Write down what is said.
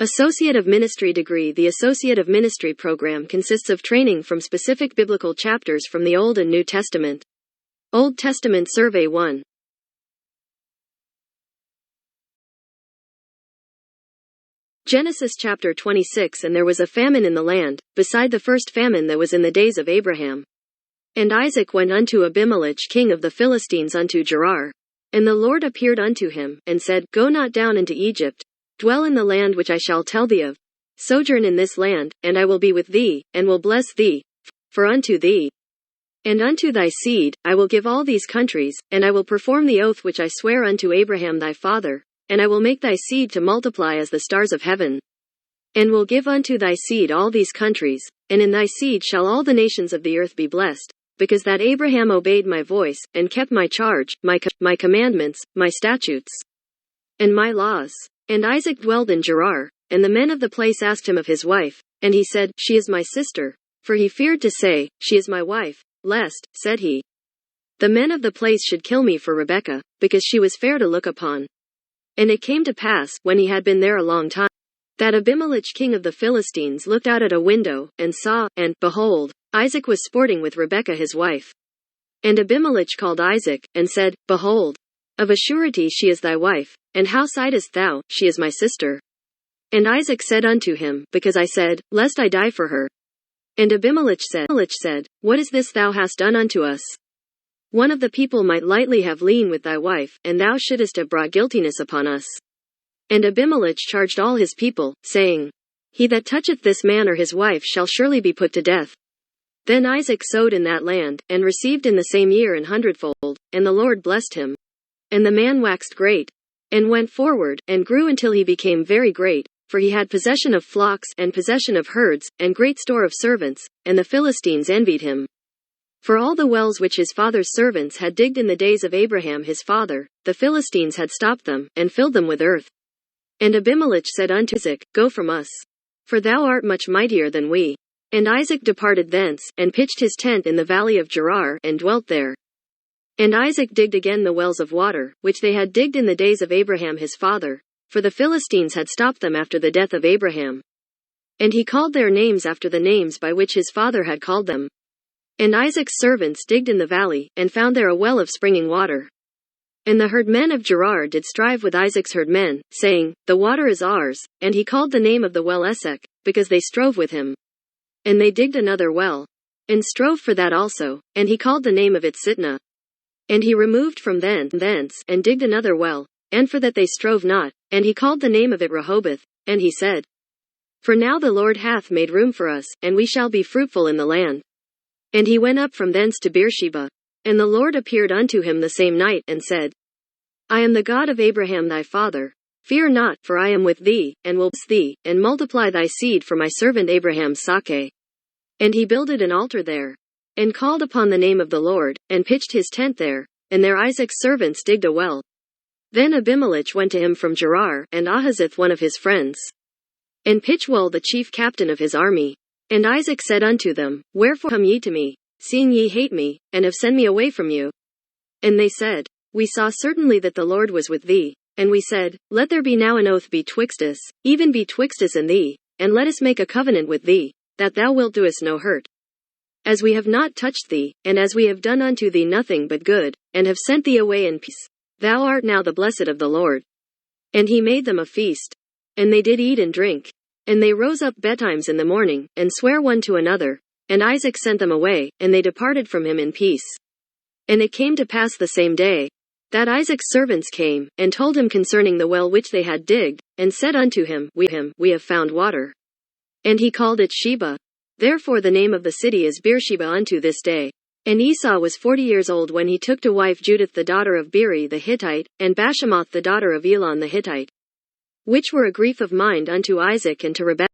Associate of Ministry degree. The Associate of Ministry program consists of training from specific biblical chapters from the Old and New Testament. Old Testament Survey 1. Genesis chapter 26. And there was a famine in the land, beside the first famine that was in the days of Abraham. And Isaac went unto Abimelech king of the Philistines unto Gerar. And the Lord appeared unto him, and said, Go not down into Egypt. Dwell in the land which I shall tell thee of. Sojourn in this land, and I will be with thee, and will bless thee. For unto thee and unto thy seed I will give all these countries, and I will perform the oath which I swear unto Abraham thy father, and I will make thy seed to multiply as the stars of heaven. And will give unto thy seed all these countries, and in thy seed shall all the nations of the earth be blessed, because that Abraham obeyed my voice, and kept my charge, my commandments, my statutes, and my laws. And Isaac dwelled in Gerar, and the men of the place asked him of his wife, and he said, She is my sister. For he feared to say, She is my wife, lest, said he, the men of the place should kill me for Rebekah, because she was fair to look upon. And it came to pass, when he had been there a long time, that Abimelech king of the Philistines looked out at a window, and saw, and, behold, Isaac was sporting with Rebekah his wife. And Abimelech called Isaac, and said, Behold, of a surety she is thy wife, and how sightest thou, she is my sister? And Isaac said unto him, Because I said, Lest I die for her. And Abimelech said, What is this thou hast done unto us? One of the people might lightly have lain with thy wife, and thou shouldest have brought guiltiness upon us. And Abimelech charged all his people, saying, He that toucheth this man or his wife shall surely be put to death. Then Isaac sowed in that land, and received in the same year an hundredfold, and the Lord blessed him. And the man waxed great, and went forward, and grew until he became very great, for he had possession of flocks, and possession of herds, and great store of servants, and the Philistines envied him. For all the wells which his father's servants had digged in the days of Abraham his father, the Philistines had stopped them, and filled them with earth. And Abimelech said unto Isaac, Go from us. For thou art much mightier than we. And Isaac departed thence, and pitched his tent in the valley of Gerar, and dwelt there. And Isaac digged again the wells of water, which they had digged in the days of Abraham his father, for the Philistines had stopped them after the death of Abraham. And he called their names after the names by which his father had called them. And Isaac's servants digged in the valley, and found there a well of springing water. And the herdmen of Gerar did strive with Isaac's herdmen, saying, The water is ours, and he called the name of the well Esek, because they strove with him. And they digged another well, and strove for that also, and he called the name of it Sitnah. And he removed from thence, and digged another well, and for that they strove not, and he called the name of it Rehoboth, and he said, For now the Lord hath made room for us, and we shall be fruitful in the land. And he went up from thence to Beersheba. And the Lord appeared unto him the same night, and said, I am the God of Abraham thy father. Fear not, for I am with thee, and will bless thee, and multiply thy seed for my servant Abraham's sake. And he builded an altar there, and called upon the name of the Lord, and pitched his tent there, and there Isaac's servants digged a well. Then Abimelech went to him from Gerar, and Ahazith one of his friends, and Pitchwell the chief captain of his army. And Isaac said unto them, Wherefore come ye to me, seeing ye hate me, and have sent me away from you? And they said, We saw certainly that the Lord was with thee. And we said, Let there be now an oath betwixt us, even betwixt us and thee, and let us make a covenant with thee, that thou wilt do us no hurt. As we have not touched thee, and as we have done unto thee nothing but good, and have sent thee away in peace, thou art now the blessed of the Lord. And he made them a feast. And they did eat and drink. And they rose up betimes in the morning, and sware one to another. And Isaac sent them away, and they departed from him in peace. And it came to pass the same day, that Isaac's servants came, and told him concerning the well which they had digged, and said unto him, We have found water. And he called it Sheba. Therefore the name of the city is Beersheba unto this day. And Esau was 40 years old when he took to wife Judith the daughter of Beeri the Hittite, and Bashemoth the daughter of Elon the Hittite, which were a grief of mind unto Isaac and to Rebekah.